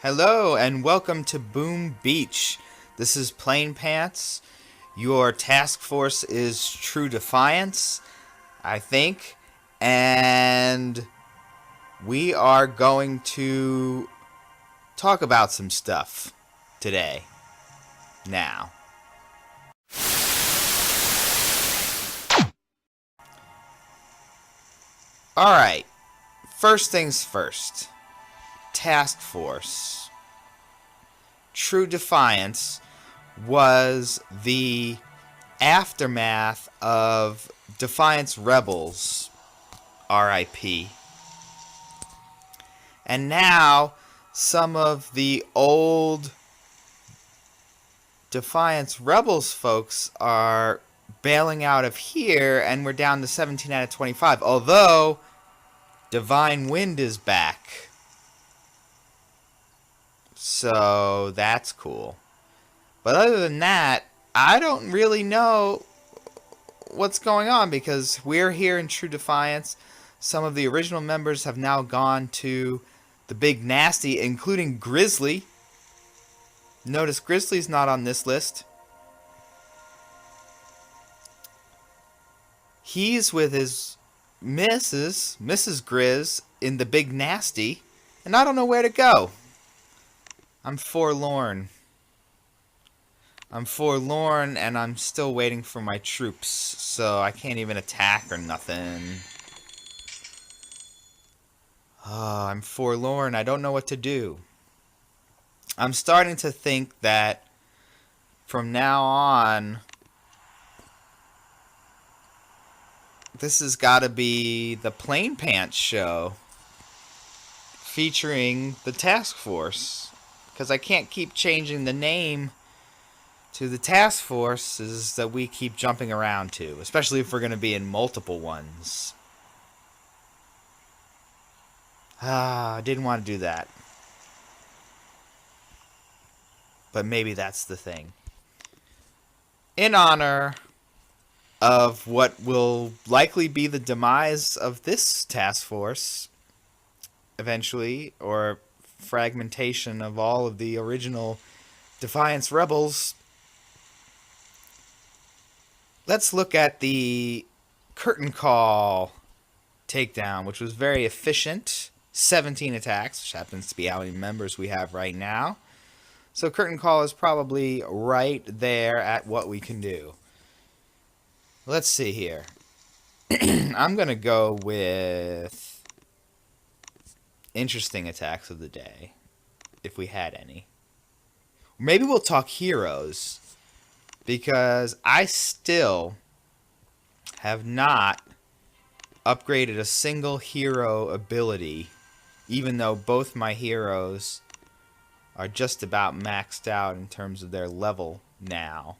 Hello and welcome to Boom Beach. This is Planepants. Your task force is True Defiance, I think, and we are going to talk about some stuff today. Now. Alright, first things first. Task force. True Defiance was the aftermath of Defiance Rebels, RIP. And now some of the old Defiance Rebels folks are bailing out of here, and we're down to 17 out of 25. Although Divine Wind is back. So that's cool. But other than that, I don't really know what's going on because we're here in True Defiance. Some of the original members have now gone to the Big Nasty, including Grizzly. Notice Grizzly's not on this list. He's with his Mrs. Grizz in the Big Nasty, and I don't know where to go. I'm forlorn. And I'm still waiting for my troops, so I can't even attack or nothing. Oh, I'm forlorn. I don't know what to do. I'm starting to think that from now on, this has got to be the Planepants show featuring the task force, because I can't keep changing the name to the task forces that we keep jumping around to, especially if we're going to be in multiple ones. I didn't want to do that. But maybe that's the thing. In honor of what will likely be the demise of this task force eventually, or fragmentation of all of the original Defiance Rebels, let's look at the Curtain Call takedown, which was very efficient. 17 attacks, which happens to be how many members we have right now. So Curtain Call is probably right there at what we can do. Let's see here. I'm going to go with interesting attacks of the day, if we had any. Maybe we'll talk heroes, because I still have not upgraded a single hero ability, even though both my heroes are just about maxed out in terms of their level now.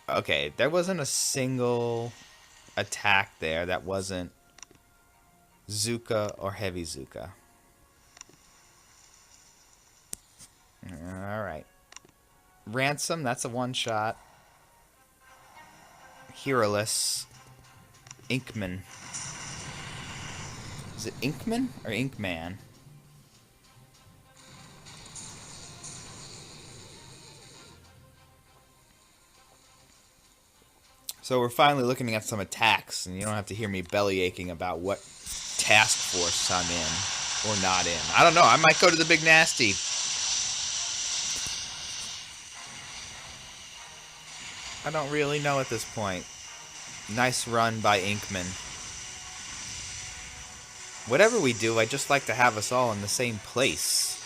Okay, there wasn't a single attack there that wasn't Zooka or Heavy Zooka. Alright. Ransom, that's a one-shot. Heroless. Inkman. Is it Inkman or Inkman? So we're finally looking at some attacks, and you don't have to hear me belly aching about what task force I'm in or not in. I don't know. I might go to the Big Nasty. I don't really know at this point. Nice run by Inkman. Whatever we do, I just like to have us all in the same place.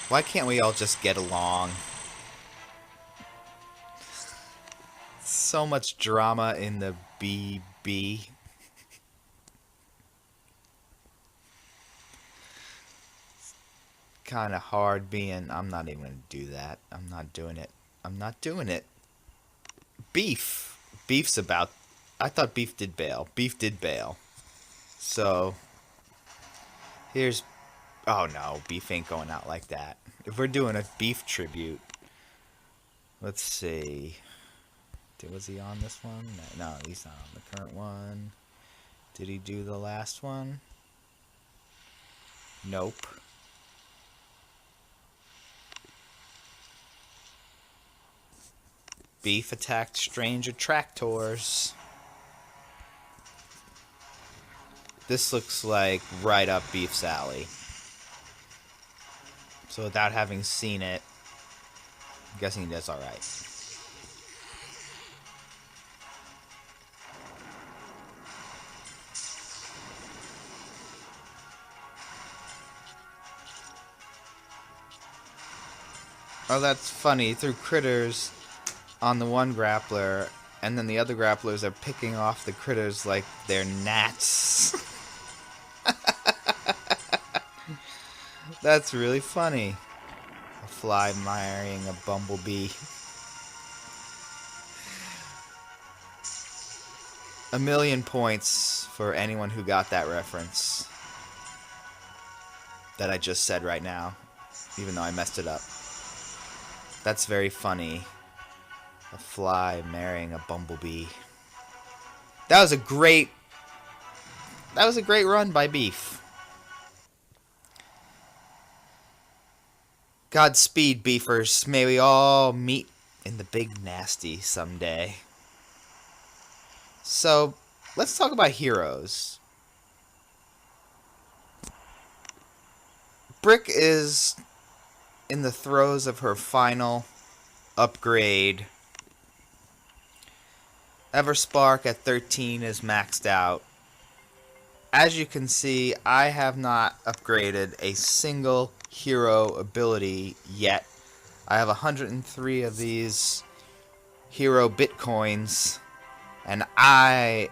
Why can't we all just get along? So much drama in the BB. Kind of hard being... I'm not even going to do that. I'm not doing it. I'm not doing it. Beef. Beef's about... I thought Beef did bail. Beef did bail. So, here's... Oh no, Beef ain't going out like that. If we're doing a Beef tribute... Let's see... Was he on this one? No, he's not on the current one. Did he do the last one? Nope. Beef attacked strange attractors. This looks like right up Beef's alley. So without having seen it, I'm guessing he does alright. Oh, that's funny. He threw critters on the one grappler, and then the other grapplers are picking off the critters like they're gnats. That's really funny. A fly marrying a bumblebee. A million points for anyone who got that reference that I just said right now, even though I messed it up. That's very funny. A fly marrying a bumblebee. That was a great run by Beef. Godspeed, Beefers. May we all meet in the big nasty someday. So, let's talk about heroes. Brick is in the throes of her final upgrade. Everspark at 13 is maxed out. As you can see, I have not upgraded a single hero ability yet. I have 103 of these hero bitcoins, and I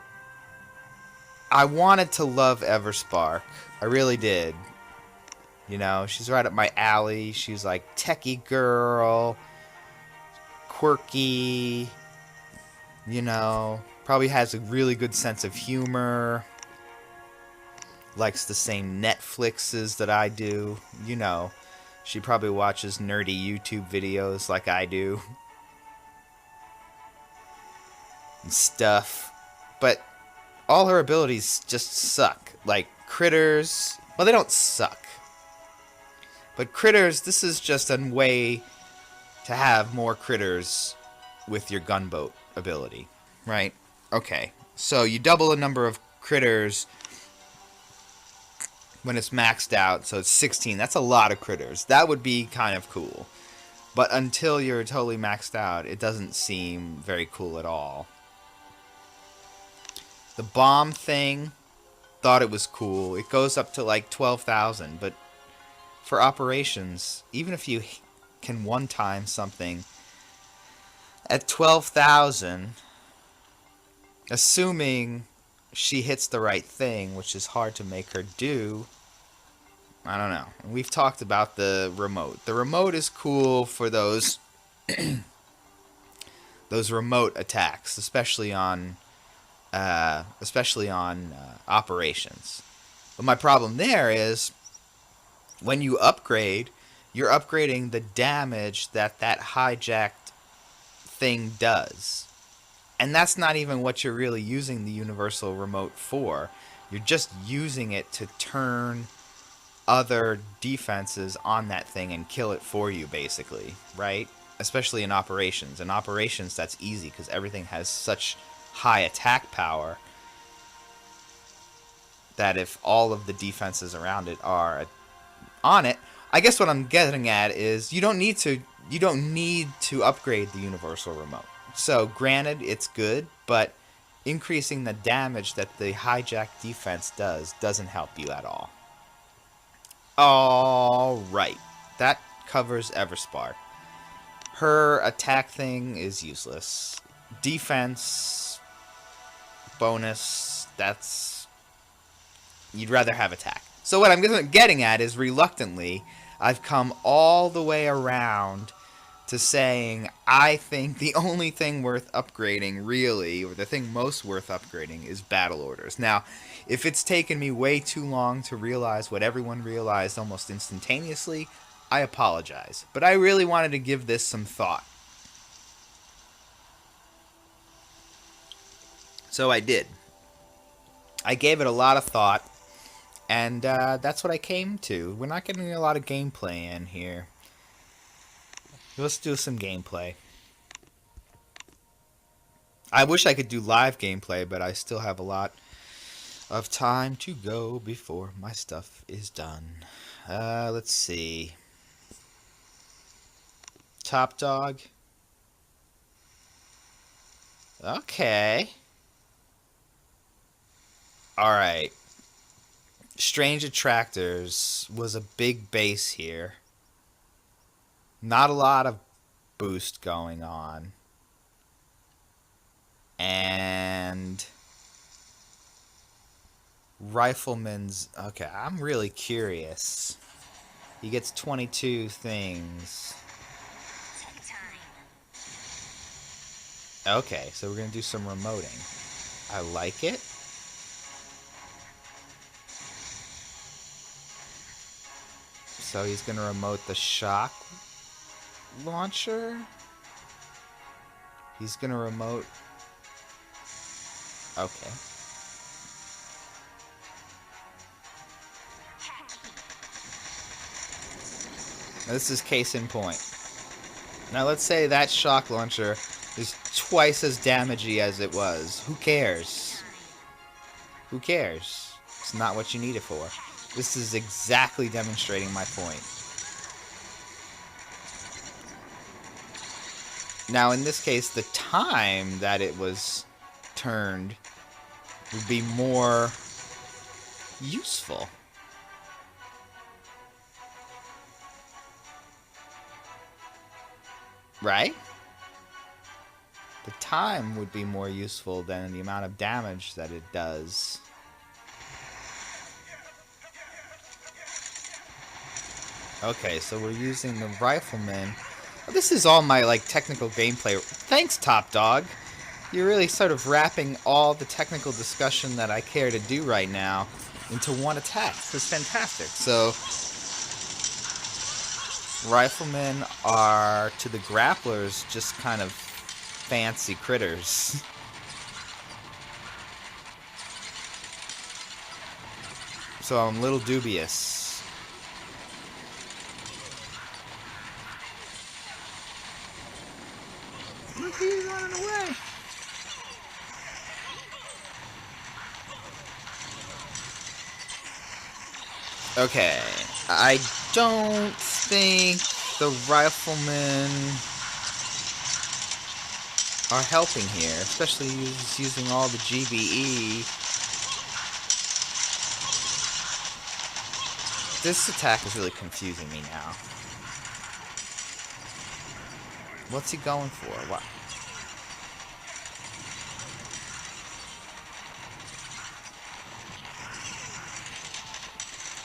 wanted to love Everspark. I really did. You know, she's right up my alley. She's like techie girl, quirky, you know, probably has a really good sense of humor, likes the same Netflixes that I do, you know. She probably watches nerdy YouTube videos like I do and stuff. But all her abilities just suck. Like critters, well, they don't suck. But critters, this is just a way to have more critters with your gunboat ability, right? Okay, so you double the number of critters when it's maxed out, so it's 16. That's a lot of critters. That would be kind of cool. But until you're totally maxed out, it doesn't seem very cool at all. The bomb thing, thought it was cool. It goes up to like 12,000, but for operations, even if you can one-time something at 12,000, assuming she hits the right thing, which is hard to make her do, I don't know. We've talked about the remote. The remote is cool for those those remote attacks, especially on operations. But my problem there is when you upgrade, you're upgrading the damage that hijacked thing does. And that's not even what you're really using the universal remote for. You're just using it to turn other defenses on that thing and kill it for you, basically, right? Especially in operations. In operations, that's easy because everything has such high attack power that if all of the defenses around it are on it, I guess what I'm getting at is you don't need to upgrade the universal remote. So granted, it's good, but increasing the damage that the hijack defense doesn't help you at all. Alright, that covers Everspark. Her attack thing is useless. Defense bonus, you'd rather have attack. So what I'm getting at is, reluctantly, I've come all the way around to saying I think the only thing worth upgrading, really, or the thing most worth upgrading, is battle orders. Now, if it's taken me way too long to realize what everyone realized almost instantaneously, I apologize. But I really wanted to give this some thought. So I did. I gave it a lot of thought, and that's what I came to. We're not getting a lot of gameplay in here. Let's do some gameplay. I wish I could do live gameplay, but I still have a lot of time to go before my stuff is done. Let's see. Top dog. Okay. Alright. Strange Attractors was a big base here. Not a lot of boost going on. And Riflemen's... Okay, I'm really curious. He gets 22 things. Okay, so we're going to do some remoting. I like it. So he's going to remote the shock launcher. He's going to remote... Okay. Now this is case in point. Now let's say that shock launcher is twice as damagey as it was. Who cares? Who cares? It's not what you need it for. This is exactly demonstrating my point. Now in this case, the time that it was turned would be more useful. Right? The time would be more useful than the amount of damage that it does. Okay, so we're using the Rifleman. Oh, this is all my technical gameplay. Thanks, Top Dog. You're really sort of wrapping all the technical discussion that I care to do right now into one attack. This is fantastic. So, Riflemen are, to the grapplers, just kind of fancy critters. So I'm a little dubious. Look, he's running away. Okay, I don't think the Riflemen are helping here, especially using all the GBE. This attack is really confusing me now. What's he going for? What?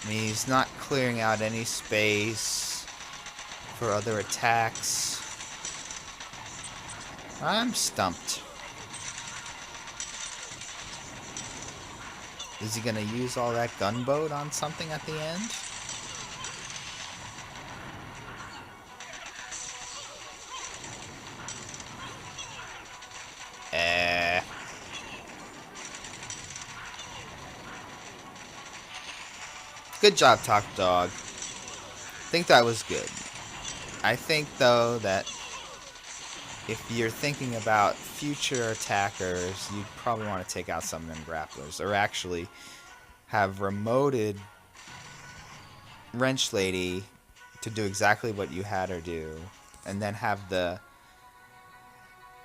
I mean, he's not clearing out any space for other attacks. I'm stumped. Is he gonna use all that gunboat on something at the end? Good job, Top Dog. I think that was good. I think, though, that if you're thinking about future attackers, you'd probably want to take out some of them grapplers. Or actually have remoted Wrench Lady to do exactly what you had her do. And then have the...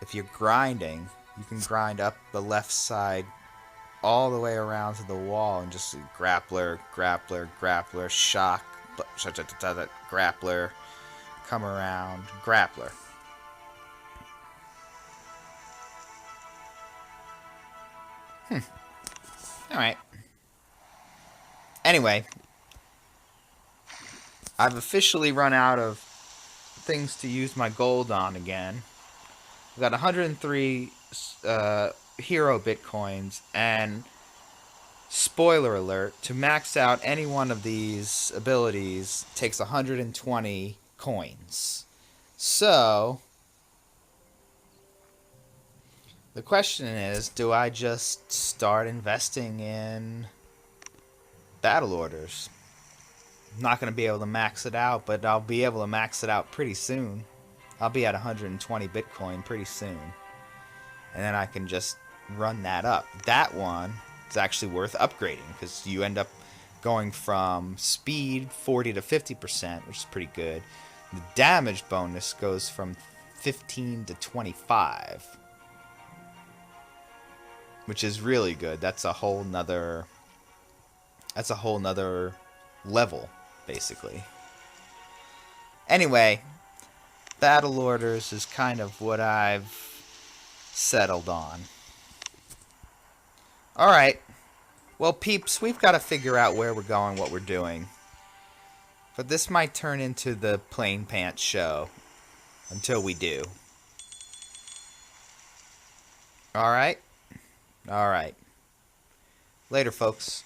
If you're grinding, you can grind up the left side all the way around to the wall and just grappler, grappler, grappler, shock, grappler, come around, grappler. Alright. Anyway, I've officially run out of things to use my gold on again. I've got 103 hero bitcoins, and spoiler alert, to max out any one of these abilities takes 120 coins. So The question is, do I just start investing in battle orders? I'm not going to be able to max it out, but I'll be able to max it out pretty soon. I'll be at 120 Bitcoin pretty soon. And then I can just run that up. That one is actually worth upgrading because you end up going from speed 40 to 50%, which is pretty good. The damage bonus goes from 15 to 25, which is really good. That's a whole nother level, basically. Anyway, battle orders is kind of what I've settled on. Alright. Well, peeps, we've got to figure out where we're going, what we're doing. But this might turn into the Planepants show. Until we do. Alright? Alright. Later, folks.